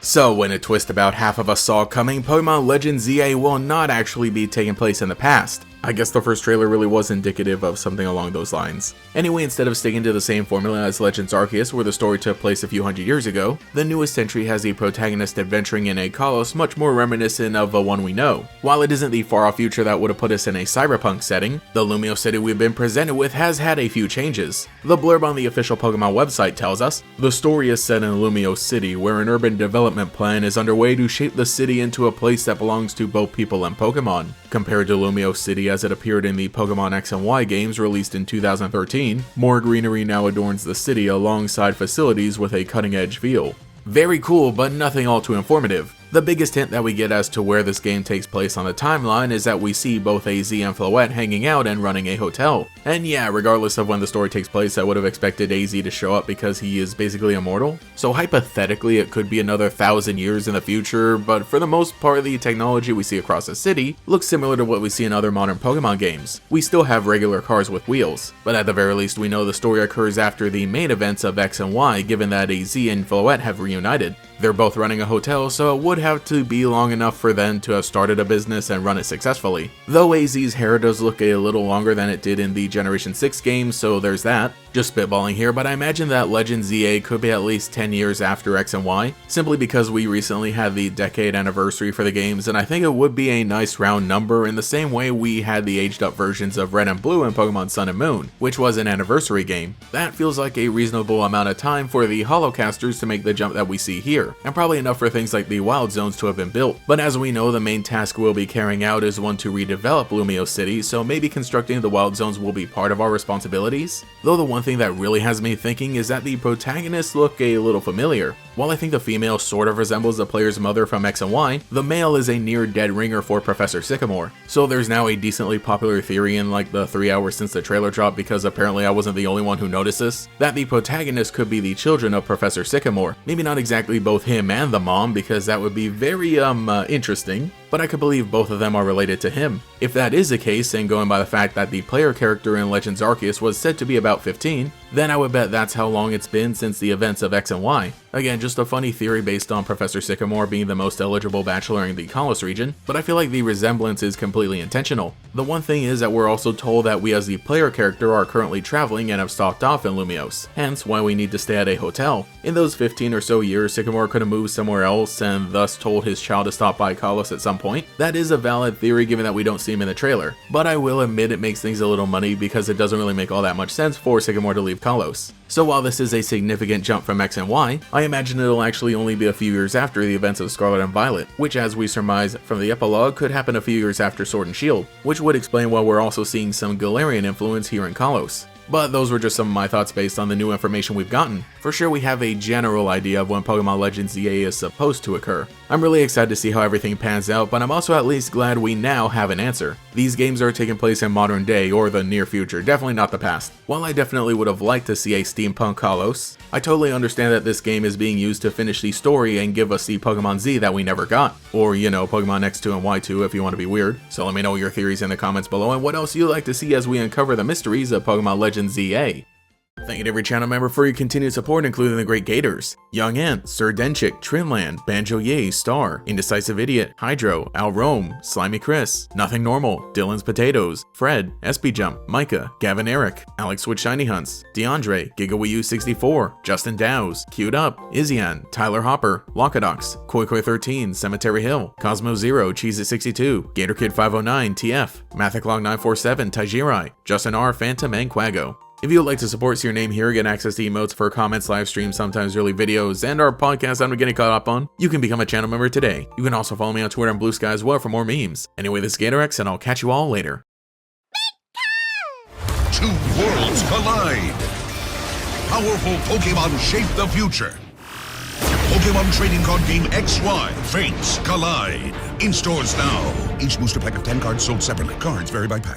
So, in a twist about half of us saw coming, Pokémon Legends ZA will not actually be taking place in the past. I guess the first trailer really was indicative of something along those lines. Anyway, instead of sticking to the same formula as Legends Arceus, where the story took place a few hundred years ago, the newest entry has the protagonist adventuring in a Kalos much more reminiscent of the one we know. While it isn't the far-off future that would have put us in a cyberpunk setting, the Lumiose City we've been presented with has had a few changes. The blurb on the official Pokemon website tells us, the story is set in Lumiose City, where an urban development plan is underway to shape the city into a place that belongs to both people and Pokemon. Compared to Lumiose City as it appeared in the Pokemon X and Y games released in 2013, more greenery now adorns the city alongside facilities with a cutting-edge feel. Very cool, but nothing all too informative. The biggest hint that we get as to where this game takes place on the timeline is that we see both AZ and Floette hanging out and running a hotel. And yeah, regardless of when the story takes place, I would have expected AZ to show up because he is basically immortal. So hypothetically, it could be another 1,000 years in the future, but for the most part, the technology we see across the city looks similar to what we see in other modern Pokemon games. We still have regular cars with wheels, but at the very least, we know the story occurs after the main events of X and Y, given that AZ and Floette have reunited. They're both running a hotel, so it would have to be long enough for them to have started a business and run it successfully. Though AZ's hair does look a little longer than it did in the Generation 6 game, so there's that. Just spitballing here, but I imagine that Legends ZA could be at least 10 years after X and Y, simply because we recently had the decade anniversary for the games, and I think it would be a nice round number in the same way we had the aged up versions of Red and Blue in Pokemon Sun and Moon, which was an anniversary game. That feels like a reasonable amount of time for the Holocasters to make the jump that we see here, and probably enough for things like the Wild Zones to have been built. But as we know, the main task we'll be carrying out is one to redevelop Lumiose City, so maybe constructing the Wild Zones will be part of our responsibilities. Though the one thing that really has me thinking is that the protagonists look a little familiar. While I think the female sort of resembles the player's mother from X and Y, the male is a near-dead ringer for Professor Sycamore. So there's now a decently popular theory in like the 3 hours since the trailer dropped, because apparently I wasn't the only one who noticed this, that the protagonist could be the children of Professor Sycamore. Maybe not exactly both him and the mom, because that would be very interesting, but I could believe both of them are related to him. If that is the case, and going by the fact that the player character in Legends Arceus was said to be about 15, then I would bet that's how long it's been since the events of X and Y. Again, just a funny theory based on Professor Sycamore being the most eligible bachelor in the Kalos region, but I feel like the resemblance is completely intentional. The one thing is that we're also told that we as the player character are currently traveling and have stopped off in Lumiose, hence why we need to stay at a hotel. In those 15 or so years, Sycamore could have moved somewhere else and thus told his child to stop by Kalos at some point. That is a valid theory given that we don't see him in the trailer, but I will admit it makes things a little muddy because it doesn't really make all that much sense for Sycamore to leave Kalos. So while this is a significant jump from X and Y, I imagine it'll actually only be a few years after the events of Scarlet and Violet, which as we surmise from the epilogue could happen a few years after Sword and Shield, which would explain why we're also seeing some Galarian influence here in Kalos. But those were just some of my thoughts based on the new information we've gotten. For sure we have a general idea of when Pokemon Legends ZA is supposed to occur. I'm really excited to see how everything pans out, but I'm also at least glad we now have an answer. These games are taking place in modern day or the near future, definitely not the past. While I definitely would have liked to see a steampunk Kalos, I totally understand that this game is being used to finish the story and give us the Pokemon Z that we never got. Or, you know, Pokemon X2 and Y2 if you want to be weird. So let me know your theories in the comments below and what else you'd like to see as we uncover the mysteries of Pokemon Legends ZA. Thank you to every channel member for your continued support, including the Great Gators, Young Ant, Sir Denchik, Trinland, Banjo Yay, Star, Indecisive Idiot, Hydro, Al Rome, Slimy Chris, Nothing Normal, Dylan's Potatoes, Fred, SB Jump, Micah, Gavin Eric, Alex with Shiny Hunts, DeAndre, GigaWiiU64, Justin Dows, Queued Up, Izzian, Tyler Hopper, Lockadox, KoiKoi13, Cemetery Hill, Cosmo Zero, Cheez-It62, GatorKid509, TF, Mathiclog947, Tajirai, Justin R, Phantom, and Quago. If you would like to support See Your Name here, get access to emotes for comments, live streams, sometimes early videos, and our podcast I'm getting caught up on, you can become a channel member today. You can also follow me on Twitter and Blue Sky as well for more memes. Anyway, this is GatorX, and I'll catch you all later. Two worlds collide. Powerful Pokemon shape the future. Pokemon trading card game XY Fates Collide. In stores now. Each booster pack of 10 cards sold separately. Cards vary by pack.